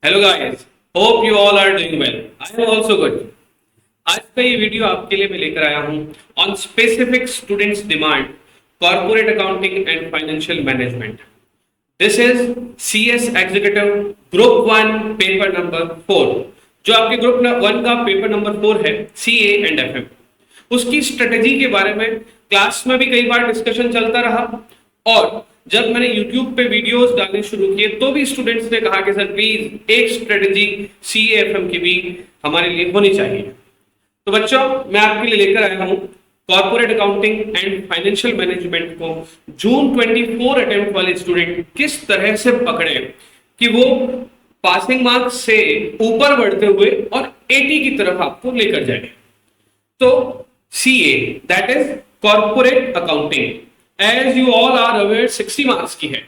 Hello guys, hope you all are doing well. I am also good. आज का ये video आपके लिए मैं लेकर आया हूँ on specific students demand, corporate accounting and financial management. This is CS executive group 1 paper number 4। जो आपके ग्रुप 1 का पेपर नंबर 4 है, सीए एंड एफएम, उसकी स्ट्रेटेजी के बारे में क्लास में भी कई बार डिस्कशन चलता रहा। और जब मैंने YouTube पे वीडियोस डालने शुरू किए तो भी स्टूडेंट्स ने कहा कि सर प्लीज एक स्ट्रेटेजी सीएएफएम की भी हमारे लिए होनी चाहिए। तो बच्चों, मैं आपके लिए लेकर आया हूं corporate accounting and financial management को जून 24 अटेम्प्ट वाले स्टूडेंट किस तरह से पकड़े कि वो पासिंग मार्क्स से ऊपर बढ़ते हुए और 80 की तरफ आपको लेकर जाए। तो CA, that is corporate accounting, as you all are aware 60 marks की है।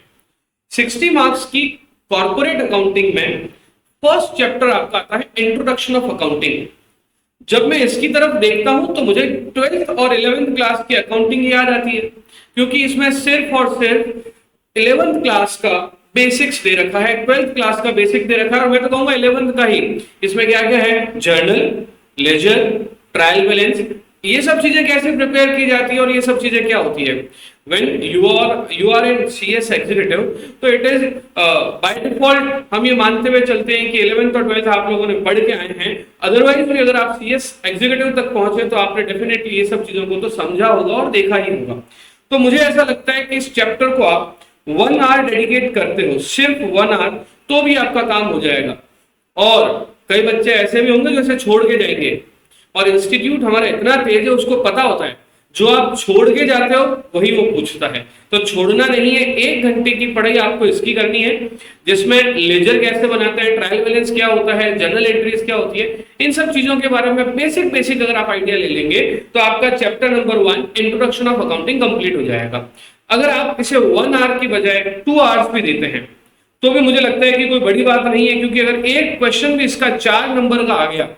60 मार्क्स की कॉर्पोरेट अकाउंटिंग में फर्स्ट चैप्टर आपका आता है इंट्रोडक्शन ऑफ अकाउंटिंग। जब मैं इसकी तरफ देखता हूं तो मुझे 12th और 11th क्लास की अकाउंटिंग याद आती है, क्योंकि इसमें सिर्फ और सिर्फ 11th क्लास का बेसिक्स दे रखा है, 12th क्लास का बेसिक दे रखा है, और मैं तो कहूंगा 11th का ही। इसमें क्या क्या है? जर्नल, लेजर, ट्रायल बैलेंस, ये सब चीजें कैसे प्रिपेयर की जाती है और ये सब चीजें क्या होती है। When you are in CS executive, तो इट इज बाय डिफॉल्ट हम ये मानते हुए चलते हैं कि 11th और 12th आप लोगों ने पढ़ के आए हैं। अदरवाइज भी अगर आप CS एग्जीक्यूटिव तक पहुंचे तो आपने डेफिनेटली ये सब चीजों को तो समझा होगा और देखा ही होगा। तो मुझे ऐसा लगता है कि इस चैप्टर को आप 1 आवर डेडिकेट करते हो, सिर्फ 1 आवर, तो भी आपका काम हो जाएगा। और कई बच्चे ऐसे भी होंगे जो इसे छोड़ के जाएंगे, और इंस्टीट्यूट हमारा इतना तेज है, उसको पता होता है जो आप छोड़ के जाते हो वही वो पूछता है। तो छोड़ना नहीं है। 1 घंटे की पढ़ाई आपको इसकी करनी है, जिसमें लेजर कैसे बनाते हैं, ट्रायल बैलेंस क्या होता है, जर्नल एंट्रीज क्या होती है, इन सब चीजों के बारे में बेसिक अगर आप आइडिया ले लेंगे तो आपका chapter number 1 introduction of accounting complete हो जाएगा। अगर आप इसे 1 आवर की बजाय 2 आवर्स भी देते हैं तो भी मुझे लगता है कि कोई बड़ी बात नहीं है, क्योंकि अगर एक क्वेश्चन भी इसका 4 नंबर का आ गया,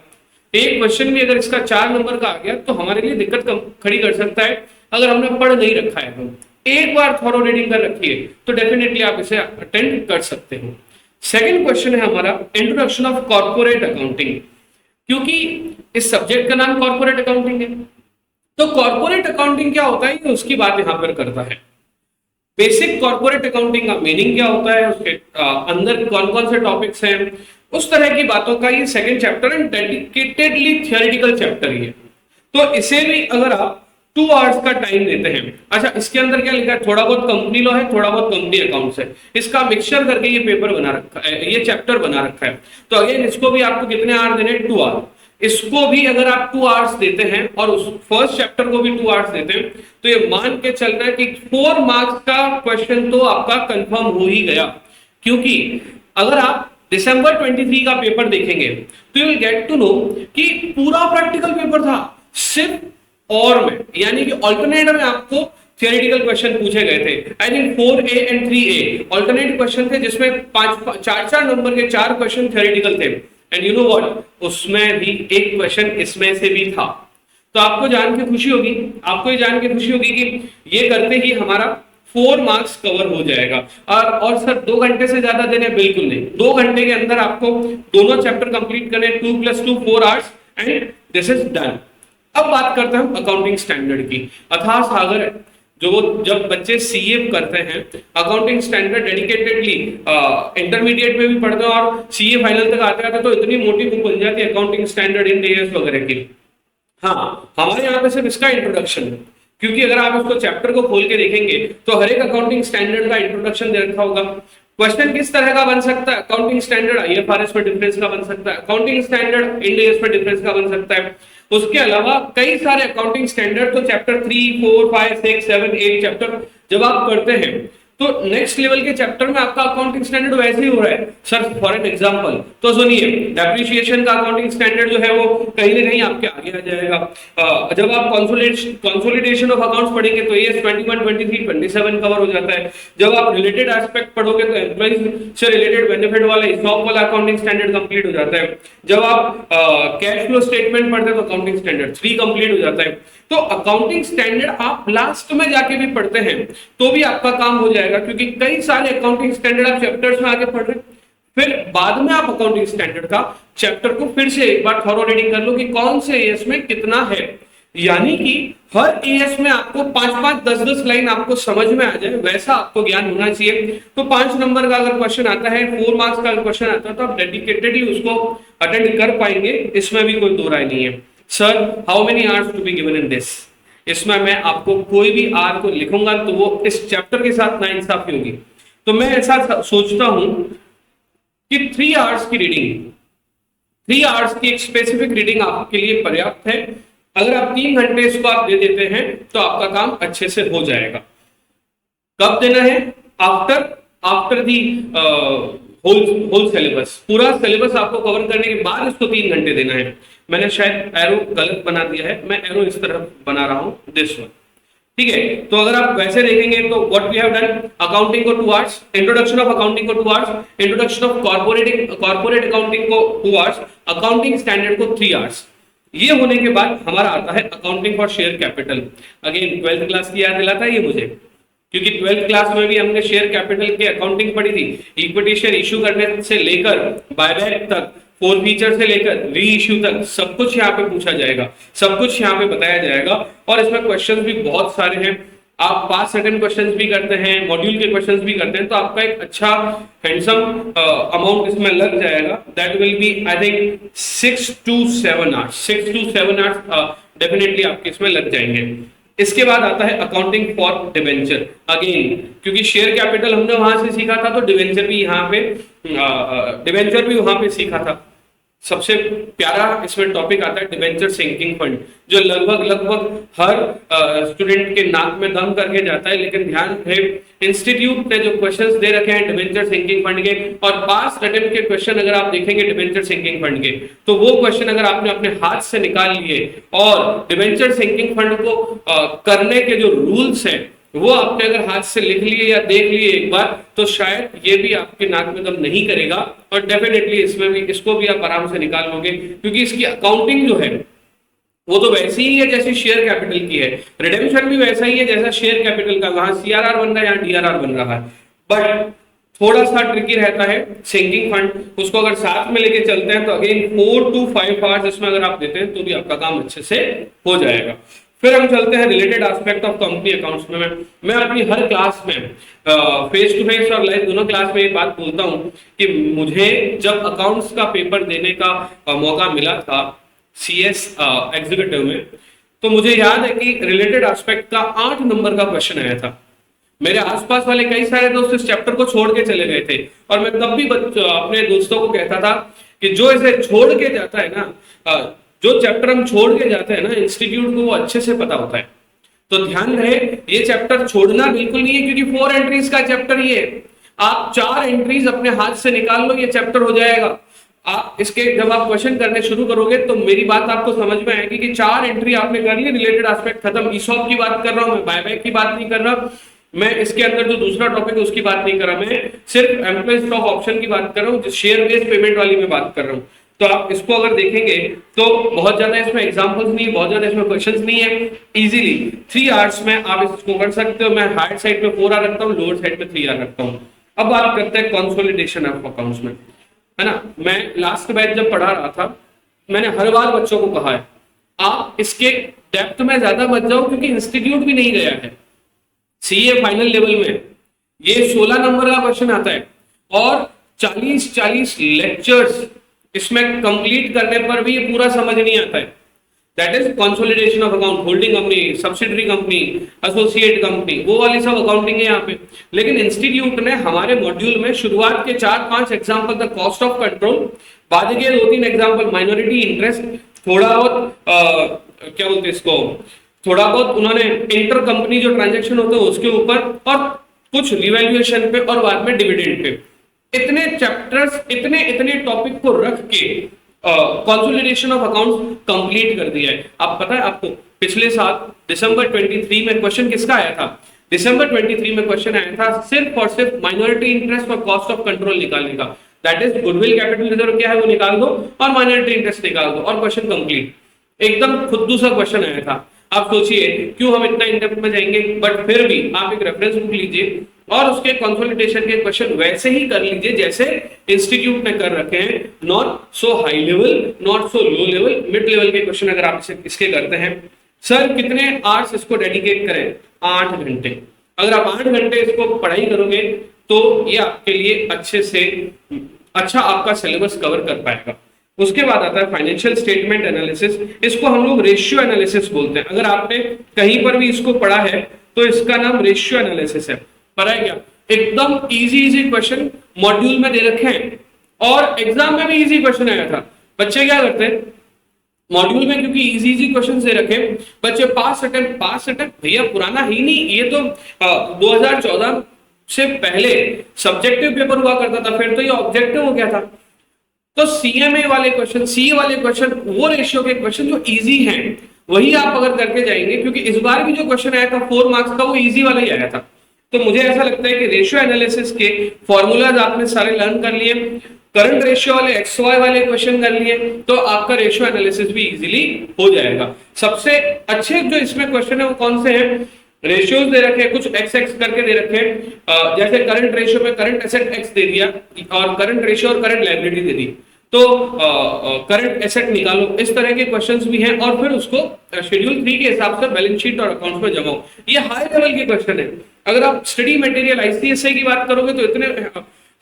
एक क्वेश्चन भी अगर इसका 4 नंबर का आ गया तो हमारे लिए दिक्कत खड़ी कर सकता है। अगर हमने पढ़ नहीं रखा है तो एक बार थॉरो रीडिंग कर रखी है तो डेफिनेटली आप इसे अटेंड कर सकते हो। सेकंड क्वेश्चन है हमारा इंट्रोडक्शन ऑफ कॉर्पोरेट अकाउंटिंग, क्योंकि इस सब्जेक्ट का नाम कॉर्पोरेट अकाउंटिंग है। तो कॉर्पोरेट अकाउंटिंग क्या होता है, उसकी बात यहां पर करता है। बेसिक कॉर्पोरेट अकाउंटिंग का मीनिंग क्या होता है, उसके अंदर कौन कौन से टॉपिक्स हैं, उस तरह की बातों का ये second chapter and dedicatedly theoretical chapter ही है। तो इसे भी अगर आप 2 आवर्स का टाइम देते हैं, अच्छा इसके अंदर क्या लिखा है, थोड़ा बहुत कंपनी लॉ है, थोड़ा बहुत कंपनी अकाउंट्स है, इसका मिक्सचर करके ये पेपर बना रखा है, ये चैप्टर बना रखा है। तो अगेन इसको भी आपको कितने आवर देने हैं? 2 आवर। इसको भी अगर आप 2 आवर्स देते हैं और उस फर्स्ट चैप्टर को भी 2 आवर्स देते हैं तो ये मान के चलना है कि 4 मार्क्स का क्वेश्चन तो आपका कंफर्म हो ही गया। क्योंकि अगर आप दिसंबर 23 का पेपर देखेंगे तो you will get to know कि पूरा प्रैक्टिकल पेपर था सिर्फ और में, यानी कि ऑल्टरनेट में आपको थियोरेटिकल क्वेश्चन पूछे गए थे। I think 4A and 3A alternate question थे, जिसमें 4 नंबर के 4 क्वेश्चन थियोरेटिकल थे। एंड यू नो व्हाट, उसमें भी एक क्वेश्चन इसमें से भी था। तो आपको जान के खुशी होगी, आपको ये जान के खुशी होगी कि ये करते ही हमारा 4 मार्क्स कवर हो जाएगा। और सर 2 घंटे से ज्यादा देने? बिल्कुल नहीं। 2 घंटे के अंदर आपको दोनों चैप्टर कंप्लीट करने, 2 + 2 4 hours, and this is done. अब बात करते हैं अकाउंटिंग स्टैंडर्ड की। अथाह सागर है जो जब बच्चे सीए करते हैं, अकाउंटिंग स्टैंडर्ड डेडिकेटेडली इंटरमीडिएट में भी पढ़ते हैं और सीए फाइनल तक आते हैं तो इतनी मोटी बुक बन जाती है अकाउंटिंग स्टैंडर्ड इन डेज वगैरह की। हाँ, हमारे यहाँ पे सिर्फ इसका इंट्रोडक्शन है, क्योंकि अगर आप उसको चैप्टर को खोल के देखेंगे तो हर एक अकाउंटिंग स्टैंडर्ड का इंट्रोडक्शन दे रखा होगा। क्वेश्चन किस तरह का बन सकता है? अकाउंटिंग स्टैंडर्ड आईएफआरएस में डिफरेंस का बन सकता है, अकाउंटिंग स्टैंडर्ड इंड एएस में डिफरेंस का बन सकता है। उसके अलावा कई सारे अकाउंटिंग स्टैंडर्ड, तो चैप्टर 3, 4, 5, 6, 7, 8 चैप्टर जब आप करते हैं तो नेक्स्ट लेवल के चैप्टर में आपका अकाउंटिंग स्टैंडर्ड वैसे ही हो रहा है। सर फॉर एन एग्जांपल तो सुनिए, डेप्रिसिएशन का अकाउंटिंग स्टैंडर्ड जो है वो कहीं ना कहीं आपके आगे आ जाएगा। जब आप कंसोलिडेशन ऑफ अकाउंट्स पढ़ेंगे तो ये 21, 23, 27 कवर हो जाता है। जब आप रिलेटेड एस्पेक्ट पढ़ोगे तो एम्प्लॉइज से रिलेटेड बेनिफिट वाला हिसाब वाला अकाउंटिंग स्टैंडर्ड कंप्लीट हो जाता है। जब आप कैश फ्लो स्टेटमेंट पढ़ते हैं तो अकाउंटिंग स्टैंडर्ड 3 कंप्लीट हो जाता है। तो अकाउंटिंग स्टैंडर्ड आप लास्ट में जाके भी पढ़ते हैं तो भी आपका काम हो जाएगा, क्योंकि कई सारे अकाउंटिंग स्टैंडर्ड आप चैप्टर्स में आगे पढ़ रहे हैं। फिर बाद में आप अकाउंटिंग स्टैंडर्ड का चैप्टर को फिर से एक बार थॉरो रीडिंग कर लो कि कौन से एएस में कितना है, यानी कि हर एएस में आपको 5-5, 10-10 लाइन आपको समझ में आ जाए, वैसा आपको ज्ञान होना चाहिए। तो 5 नंबर का अगर क्वेश्चन आता है, 4 मार्क्स का क्वेश्चन आता है, तो आप डेडिकेटेडली उसको अटेंड कर पाएंगे, इसमें भी कोई दो राय नहीं है। Sir how many hours to be given in this, इसमें मैं आपको कोई भी आर को लिखूंगा तो वो इस चैप्टर के साथ नाइंसाफी होगी। तो मैं ऐसा सोचता हूं कि 3 आवर्स की रीडिंग, 3 आवर्स की एक स्पेसिफिक रीडिंग आपके लिए पर्याप्त है। अगर आप 3 घंटे इसको आप दे देते हैं तो आपका काम अच्छे से हो जाएगा। कब देना है? आफ्टर दी होल सिलेबस, पूरा सिलेबस आपको कवर करने के बाद इसको 3 घंटे देना है। मैंने शायद एरो गलत बना दिया है, मैं एरो इस तरह बना रहा हूं, दिस वन, ठीक है। तो अगर आप वैसे देखेंगे तो what we have done, accounting को 2 आवर्स, इंट्रोडक्शन ऑफ अकाउंटिंग को 2 hours, introduction of corporate accounting को 2 आवर्स, अकाउंटिंग स्टैंडर्ड को 3 आवर्स। ये होने के बाद हमारा आता है accounting for share capital. Again 12th class की याद दिलाता है ये मुझे, क्योंकि 12th क्लास में भी हमने शेयर कैपिटल की अकाउंटिंग पढ़ी थी। इक्विटी शेयर इश्यू करने से लेकर बायबैक तक, फोर फीचर से लेकर री इश्यू तक सब कुछ यहाँ पे पूछा जाएगा, सब कुछ यहाँ पे बताया जाएगा। और इसमें क्वेश्चंस भी बहुत सारे हैं, आप पास अटेम्प्ट क्वेश्चंस भी करते हैं, मॉड्यूल के क्वेश्चंस भी करते हैं, तो आपका एक अच्छा हैंडसम अमाउंट इसमें लग जाएगा। That will be I think 6 to 7 hours, 6 to 7 hours definitely आपके इसमें लग जाएंगे। इसके बाद आता है अकाउंटिंग फॉर डिवेंचर। अगेन क्योंकि शेयर कैपिटल हमने वहां से सीखा था, तो डिवेंचर भी यहाँ पे डिवेंचर भी वहां पे सीखा था। सबसे प्यारा इसमें टॉपिक आता है डिवेंचर सिंकिंग फंड, जो लगभग हर स्टूडेंट के नाक में दम करके जाता है। लेकिन ध्यान है, इंस्टीट्यूट ने जो क्वेश्चंस दे रखे हैं डिवेंचर सिंकिंग फंड के, और पास अटेम्प्ट के क्वेश्चन अगर आप देखेंगे डिवेंचर सिंकिंग फंड के, तो वो क्वेश्चन अगर आपने अपने हाथ से निकाल लिए और डिवेंचर सिंकिंग फंड को करने के जो रूल्स हैं वो आपने अगर हाथ से लिख लिए या देख लिए एक बार, तो शायद ये भी आपके नाक में दम नहीं करेगा, और डेफिनेटली इसमें भी इसको भी आप आराम से निकाल लोगे, क्योंकि इसकी अकाउंटिंग जो है वो तो वैसी ही है जैसे शेयर कैपिटल की है, रिडेम्पशन भी वैसा ही है जैसा शेयर कैपिटल का, वहां सीआरआर बन रहा है, यहाँ डीआरआर बन रहा है। बट थोड़ा सा ट्रिकी रहता है सिंकिंग फंड, उसको अगर साथ में लेके चलते हैं तो अगेन 4 to 5 आवर्स इसमें अगर आप देते हैं तो भी आपका काम अच्छे से हो जाएगा। फिर हम चलते हैं related aspect of company accounts में। मैं अपनी हर क्लास में फेस टू फेस और लाइव दोनों क्लास में ये बात बोलता हूं कि मुझे जब अकाउंट्स का पेपर देने का मौका मिला था सीएस एग्जीक्यूटिव में, तो मुझे याद है कि रिलेटेड एस्पेक्ट का 8 नंबर का क्वेश्चन आया था। मेरे आसपास वाले कई सारे दोस्त इस चैप्टर को छोड़ के चले गए थे, और मैं तब भी अपने दोस्तों को कहता था कि जो इसे छोड़ के जाता है ना, जो चैप्टर हम छोड़ के जाते हैं ना इंस्टीट्यूट को, वो अच्छे से पता होता है। तो ध्यान रहे, ये चैप्टर छोड़ना बिल्कुल नहीं है, क्योंकि 4 एंट्रीज का चैप्टर ये है। आप 4 एंट्रीज अपने हाथ से निकाल लो, ये चैप्टर हो जाएगा। आप इसके जब आप क्वेश्चन करने शुरू करोगे तो मेरी बात आपको समझ में आएगी कि 4 एंट्री आपने कर ली, रिलेटेड एस्पेक्ट खत्म। ईसॉप की बात कर रहा हूं मैं, बायबैक की बात नहीं कर रहा मैं, इसके अंदर जो दूसरा टॉपिक है उसकी बात नहीं कर रहा मैं, सिर्फ एम्प्लॉय स्टॉक ऑप्शन की बात कर रहा हूँ, शेयर बेस्ड पेमेंट वाली में बात कर रहा हूँ। तो आप इसको अगर देखेंगे तो बहुत ज्यादा इसमें एग्जांपल्स नहीं है, बहुत ज्यादा इसमें क्वेश्चंस नहीं है। इजीली 3 आवर्स में आप इसको कर सकते हो। मैं हायर साइड में 4 आवर रखता हूँ, लोअर साइड में 3 आवर रखता हूँ। अब बात करते हैं कंसोलिडेशन ऑफ अकाउंट्स में, है ना। मैं लास्ट बैच जब पढ़ा रहा था, मैंने हर बार बच्चों को कहा है आप इसके डेप्थ में ज्यादा मत जाओ, क्योंकि इंस्टीट्यूट भी नहीं गया है। सीए फाइनल लेवल में ये 16 नंबर का क्वेश्चन आता है, और 40 लेक्चर्स इसमें कंप्लीट करने पर भी ये पूरा समझ नहीं आता है। That is consolidation of account, holding company, subsidiary company, associate company, वो वाली सब अकाउंटिंग है यहाँ पे। लेकिन इंस्टीट्यूट ने हमारे मॉड्यूल में शुरुआत के 4-5 example the cost of control, बाद के 2-3 एग्जाम्पल माइनॉरिटी इंटरेस्ट, थोड़ा बहुत क्या बोलते इसको, थोड़ा बहुत उन्होंने इंटर कंपनी जो ट्रांजेक्शन होते हैं उसके ऊपर, और कुछ रिवैल्यूएशन पे, और बाद में डिविडेंड पे। इतने चैप्टर्स, इतने टॉपिक को रख के कंसोलिडेशन ऑफ अकाउंट्स कंप्लीट कर दिया है। आप पता है आपको, पिछले साल दिसंबर 23 में क्वेश्चन किसका आया था? दिसंबर 23 में क्वेश्चन आया था सिर्फ और सिर्फ माइनॉरिटी इंटरेस्ट और कॉस्ट ऑफ कंट्रोल निकालने का। That is goodwill capital reserve क्या है वो निकाल दो, और माइनॉरिटी इंटरेस्ट निकाल दो, और क्वेश्चन कंप्लीट। एकदम खुद्दू सा क्वेश्चन आया था। आप सोचिए क्यों हम इतना इन डेप्थ में जाएंगे, बट फिर भी आप एक रेफरेंस बुक लीजिए, और उसके कंसोलिडेशन के क्वेश्चन वैसे ही कर लीजिए जैसे इंस्टीट्यूट ने कर रखे हैं, not so high level, not so low level, mid level के क्वेश्चन अगर आप इसके करते हैं। सर कितने आवर्स इसको डेडिकेट करें? 8 घंटे। अगर आप 8 घंटे इसको पढ़ाई करोगे तो ये आपके लिए अच्छे से अच्छा आपका सिलेबस कवर कर पाएगा। उसके बाद आता है फाइनेंशियल स्टेटमेंट एनालिसिस। इसको हम लोग रेशियो एनालिसिस बोलते हैं। अगर आपने कहीं पर भी इसको पढ़ा है तो इसका नाम रेशियो एनालिसिस है। पढ़ा है क्या? एकदम इजी क्वेश्चन मॉड्यूल में दे रखे हैं और एग्जाम में भी इजी क्वेश्चन आया था। बच्चे क्या करते हैं मॉड्यूल में, क्योंकि इजी क्वेश्चन दे रखे, बच्चे पास अटेम्प्ट भैया पुराना ही नहीं, ये तो 2014 से पहले सब्जेक्टिव पेपर हुआ करता था, फिर तो ये ऑब्जेक्टिव हो गया था। तो सीएमए वाले क्वेश्चन, सीए वाले क्वेश्चन, वो रेशियो के क्वेश्चन जो इजी हैं वही आप अगर करके जाएंगे, क्योंकि इस बार भी जो क्वेश्चन आया था 4 मार्क्स का वो इजी वाला ही आया था। तो मुझे ऐसा लगता है कि रेशियो एनालिसिस के फॉर्मूलाज आपने सारे लर्न कर लिए, करंट रेशियो वाले XY वाले क्वेश्चन कर लिए, तो आपका रेशियो एनालिसिस भी इजीली हो जाएगा। सबसे अच्छे जो इसमें क्वेश्चन है वो कौन से हैं? रेशियोज दे रखे हैं, कुछ XX करके दे रखे हैं, जैसे करंट रेशियो में करंट एसेट X दे दिया और करंट रेशियो और करंट लायबिलिटी दे दी, तो करंट एसेट निकालो, इस तरह के क्वेश्चंस भी हैं। और फिर उसको शेड्यूल 3 के हिसाब से बैलेंस शीट और अकाउंट्स में जमाओ। ये हाई लेवल के क्वेश्चन है। अगर आप स्टडी मटेरियल ICSI की बात करोगे तो इतने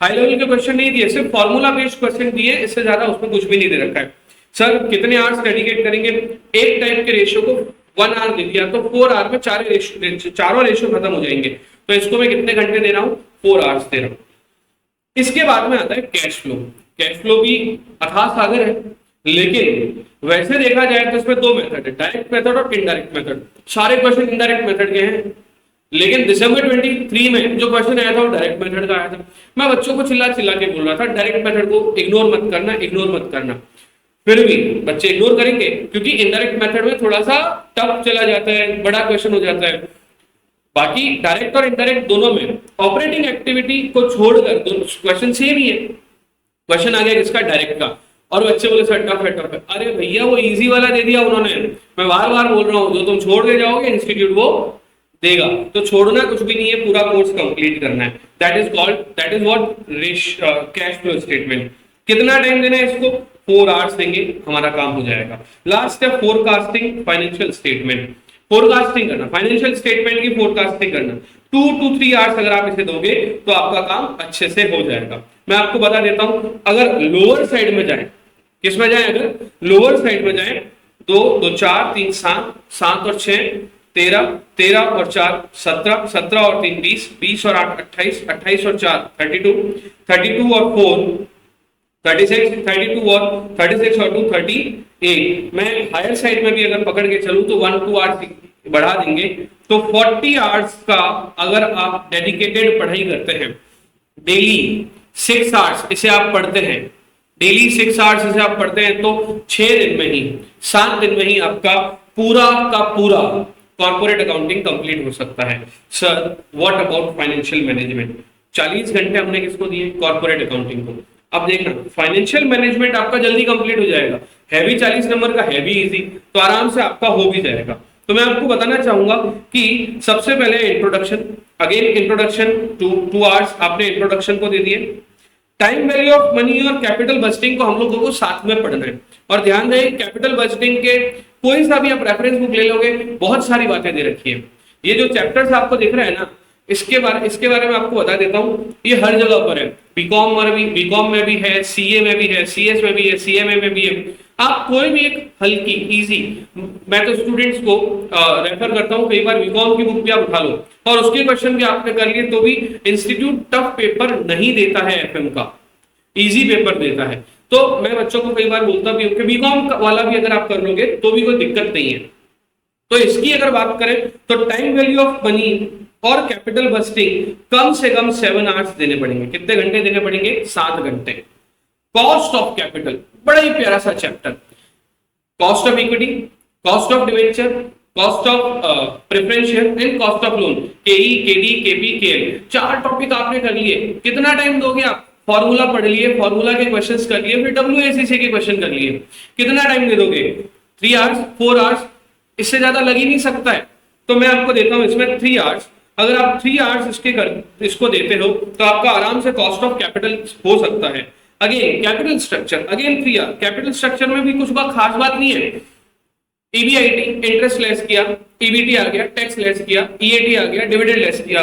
हाई लेवल के क्वेश्चन नहीं दिए, सिर्फ फॉर्मूला बेस्ड क्वेश्चन दिए, इससे ज्यादा उसमें कुछ भी नहीं दे रखा है। सर कितने आवर्स डेडिकेट करेंगे? एक टाइप के रेशियो को 1 आवर दे दिया तो 4 आवर में चारों रेशियो खत्म हो जाएंगे। तो इसको मैं कितने घंटे दे रहा हूँ? 4 आवर्स दे रहा हूँ। इसके बाद में आता है कैश फ्लो। कैश फ्लो भी अथाह सागर है, लेकिन वैसे देखा जाए तो इसमें 2 मेथड है, डायरेक्ट मेथड और इनडायरेक्ट मेथड। सारे क्वेश्चन इनडायरेक्ट मेथड के हैं, लेकिन दिसंबर 23 में जो क्वेश्चन आया था वो डायरेक्ट मेथड का आया था। मैं बच्चों को चिल्ला के बोल रहा था डायरेक्ट मेथड को इग्नोर मत करना। फिर भी बच्चे इग्नोर करेंगे क्योंकि इनडायरेक्ट मेथड में थोड़ा सा टफ चला जाता है, बड़ा क्वेश्चन हो जाता है। बाकी डायरेक्ट और इनडायरेक्ट दोनों में ऑपरेटिंग एक्टिविटी को छोड़कर क्वेश्चन सेम ही है। क्वेश्चन आ गया किसका? डायरेक्ट का, और बच्चे बोले सर टफ है। अरे भैया वो इजी वाला दे दिया उन्होंने। मैं बार बार बोल रहा हूँ, जो तुम छोड़ के जाओगे इंस्टीट्यूट वो देगा। तो छोड़ना कुछ भी नहीं है, पूरा कोर्स कंप्लीट करना है। That is what cash flow statement. कितना टाइम देना है इसको? 4 आवर्स देंगे, हमारा काम हो जाएगा। लास्ट है फोरकास्टिंग फाइनेंशियल स्टेटमेंट। फोरकास्टिंग करना, फाइनेंशियल स्टेटमेंट की फोरकास्टिंग करना 2 to 3 आवर्स अगर आप इसे दोगे तो आपका काम अच्छे से हो जाएगा। मैं आपको बता देता हूं, अगर लोअर साइड में जाए, किस में जाए? अगर लोअर साइड में जाए, 2 2 4 3 7 7 और 6 13 13 और 4 17 17 और 3 20 20 और 8 28 28 और 4 32 32 और 4 36 32 और 36 और 2 38। मैं हायर साइड में भी अगर पकड़ के चलूं तो 1 2 आवर्स बढ़ा देंगे, तो 40 आवर्स का अगर आप डेडिकेटेड पढ़ाई करते हैं, डेली 6 आवर्स इसे आप पढ़ते हैं, डेली 6 आवर्स इसे आप पढ़ते हैं, तो 6 दिन में ही 7 दिन में ही आपका पूरा का पूरा कॉर्पोरेट अकाउंटिंग कंप्लीट हो सकता है। Sir what about financial management? 40 घंटे हमने किसको दिए? कॉर्पोरेट अकाउंटिंग को। अब देखना, फाइनेंशियल मैनेजमेंट आपका जल्दी कंप्लीट हो जाएगा, है भी 40 नंबर का, है भी इजी, तो आराम से आपका हो भी जाएगा। तो मैं आपको बताना चाहूंगा कि सबसे पहले इंट्रोडक्शन, अगेन इंट्रोडक्शन 2 आवर्स आपने इंट्रोडक्शन को दे दिए। टाइम वैल्यू ऑफ मनी और कैपिटल बजटिंग को हम लोगों को साथ में पढ़ना है। और ध्यान रहे, कैपिटल बजटिंग के कोई सा भी आप रेफरेंस बुक ले लोगे, बहुत सारी बातें दे रखी है। ये जो चैप्टर्स आपको दिख रहा है ना, इसके बारे में आपको बता देता हूँ, ये हर जगह पर है। बीकॉम में भी है, सीए में भी है, सीएस में भी है, सीएमए में भी है। आप कोई भी एक हल्की इजी, मैं तो स्टूडेंट्स को रेफर करता हूँ, कई बार बीकॉम की बुक भी आप उठा लो और उसके क्वेश्चन भी आपने कर लिए, तो भी इंस्टीट्यूट टफ पेपर नहीं देता है, एफएम का इजी पेपर देता है। तो मैं बच्चों को कई बार बोलता भी हूँ कि बीकॉम वाला भी अगर आप कर लोगे तो भी कोई दिक्कत नहीं है। तो इसकी अगर बात करें तो टाइम वैल्यू ऑफ मनी और कैपिटल बजटिंग कम से कम 7 आवर्स देने पड़ेंगे। कितने घंटे देने पड़ेंगे? 7 घंटे। कॉस्ट ऑफ कैपिटल, बड़ा ही प्यारा सा chapter. Cost of equity, cost of debenture, cost of preference share and cost of loan, केई, केडी, केपी, केएल, 4 टॉपिक आपने कर लिए। कितना टाइम दोगे आप? फॉर्मूला पढ़ लिए, फॉर्मूला के क्वेश्चंस कर लिए, फिर डब्ल्यूएसीसी के क्वेश्चन कर लिए। कितना टाइम दे दोगे? 3 आवर्स, 4 आवर्स, इससे ज्यादा लग ही नहीं सकता है। तो मैं आपको देता हूं इसमें 3 आवर्स। अगर आप 3 आवर्स इसको देते हो तो आपका आराम से कॉस्ट ऑफ कैपिटल हो सकता है। Again capital structure, again 3 hour capital structure में भी कुछ खास बात नहीं है। ईबीआईटी इंटरेस्ट लेस किया, ईबीटी आ गया, टैक्स लेस किया, ईएटी आ गया, डिविडेंड लेस किया,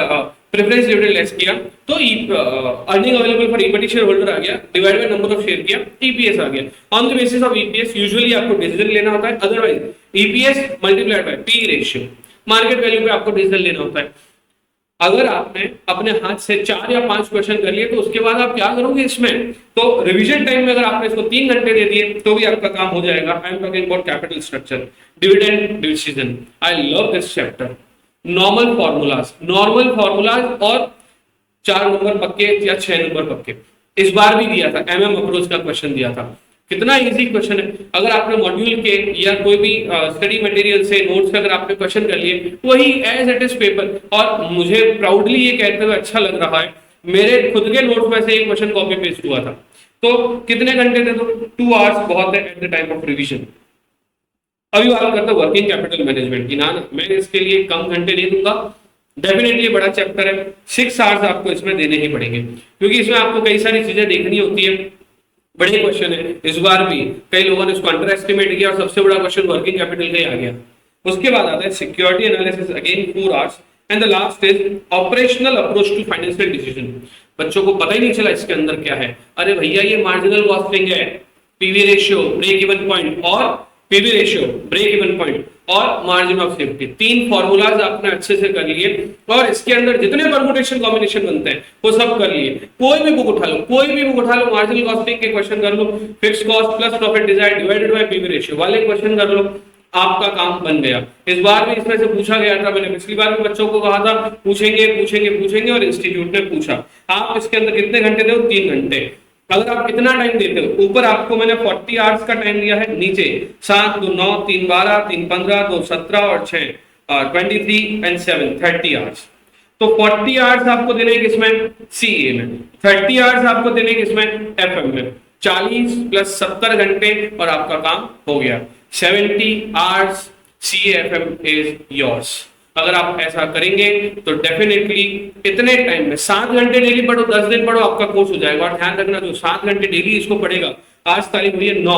प्रेफरेंस डिविडेंड लेस किया, तो earning available for equity share holder आ गया, divide by number of share किया, ईपीएस आ गया। On the basis of EPS usually आपको डिसीजन लेना होता है, otherwise EPS multiplied by P ratio, market value पे आपको डिसीजन लेना होता है। अगर आपने अपने हाथ से 4 या 5 क्वेश्चन कर लिए तो उसके बाद आप क्या करोगे इसमें, तो रिवीजन टाइम में अगर आपने इसको 3 घंटे दे दिए तो भी आपका काम हो जाएगा। I am talking about capital structure, dividend decision. I love this chapter. Normal formulas और 4 नंबर पक्के या 6 नंबर पक्के इस बार भी दिया था, एमएम अप्रोच का क्वेश्चन दिया था। कितना इजी क्वेश्चन है। अगर आपने मॉड्यूल के या कोई भी स्टडी मटेरियल से नोट्स अगर आपने क्वेश्चन कर लिए वही एज इट इज पेपर, और मुझे प्राउडली ये कहते हुए अच्छा लग रहा है मेरे खुद के नोट्स में से एक क्वेश्चन कॉपी पेस्ट हुआ था। तो कितने घंटे थे? तो 2 आवर्स बहुत है at the time of revision. अभी बात करते हैं वर्किंग कैपिटल मैनेजमेंट की। ना मैं इसके लिए कम घंटे नहीं दूंगा, डेफिनेटली बड़ा चैप्टर है, 6 आवर्स आपको इसमें देने ही पड़ेंगे क्योंकि इसमें आपको कई सारी चीजें देखनी होती है। बड़े क्वेश्चन है, इस बार भी कई लोगों ने इसको अंडर एस्टिमेट किया और सबसे बड़ा क्वेश्चन वर्किंग कैपिटल का ही आ गया। उसके बाद आता है security analysis, again 4 hours, and the last is operational approach to financial decision. बच्चों को पता ही नहीं चला इसके अंदर क्या है। अरे भैया ये मार्जिनल कॉस्टिंग है, PV ratio, break even point, और PV ratio, break even point और मार्जिन ऑफ सेफ्टी, 3 फॉर्मूलाज आपने अच्छे से कर लिए और इसके अंदर जितने परमुटेशन कॉम्बिनेशन बनते हैं वो सब कर लिए। कोई भी बुक उठा लो, मार्जिनल कॉस्टिंग के क्वेश्चन कर लो, fixed cost plus profit divided by PV ratio वाले क्वेश्चन कर लो, आपका काम बन गया। इस बार भी इसमें से पूछा गया था, मैंने पिछली बार भी बच्चों को कहा था पूछेंगे और इंस्टीट्यूट ने पूछा। आप इसके अंदर कितने घंटे दो? 3 घंटे। अगर आप कितना टाइम देते हो, ऊपर आपको मैंने 40 आवर्स का टाइम दिया है, नीचे 7 2 9 3 12 3 15 2 17 और 6 23 एंड 7 30 आवर्स। तो 40 आवर्स आपको देने किसमें? सीए में। 30 आवर्स आपको देने किसमें? एफएम में। 40 प्लस 70 घंटे और आपका काम हो गया। 70 आवर्स CAFM इज योर्स। अगर आप ऐसा करेंगे तो डेफिनेटली इतने टाइम में 7 घंटे डेली पढ़ो, 10 दिन पढ़ो, आपका कोर्स हो जाएगा। और ध्यान रखना जो 7 घंटे डेली इसको पढ़ेगा, आज तारीख हुई है 9,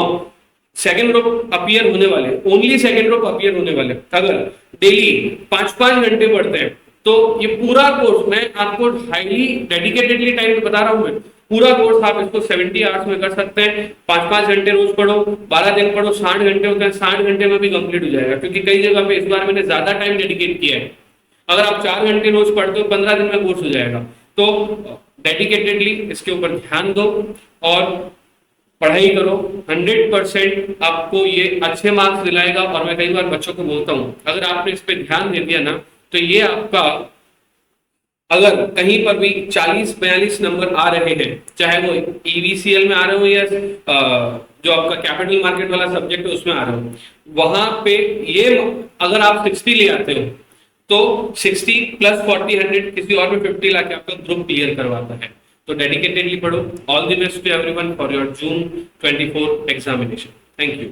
सेकेंड ग्रुप अपीयर होने वाले, ओनली सेकेंड ग्रुप अपीयर होने वाले। अगर डेली 5-5 घंटे पढ़ते हैं तो ये पूरा कोर्स, मैं आपको हाईली डेडिकेटेडली टाइम बता रहा हूं, मैं पूरा कोर्स आप इसको 70 आवर्स में कर सकते हैं। 5-5 घंटे रोज पढ़ो, 12 दिन पढ़ो, 60 घंटे होते हैं, 60 घंटे में भी कंप्लीट हो जाएगा क्योंकि कई जगह पे इस बार मैंने ज्यादा टाइम डेडिकेट किया है। अगर आप 4 घंटे रोज पढ़ते हो 15 दिन में कोर्स हो जाएगा। तो डेडिकेटेडली इसके ऊपर ध्यान दो और पढ़ाई करो, 100% आपको ये अच्छे मार्क्स दिलाएगा। और मैं कई बार बच्चों को बोलता हूँ अगर आपने इस पर ध्यान दे दिया ना तो ये आपका, अगर कहीं पर भी 40-42 नंबर आ रहे हैं, चाहे वो EVCL में आ रहे हो या जो आपका कैपिटल मार्केट वाला सब्जेक्ट है उसमें आ रहे हो, वहां पे ये अगर आप 60 ले आते हो तो 60 प्लस 40 100 किसी और में 50 लाके आपका ग्रुप क्लियर करवाता है। तो डेडिकेटेडली पढ़ो। All the best to everyone for your June 24 examination. Thank you.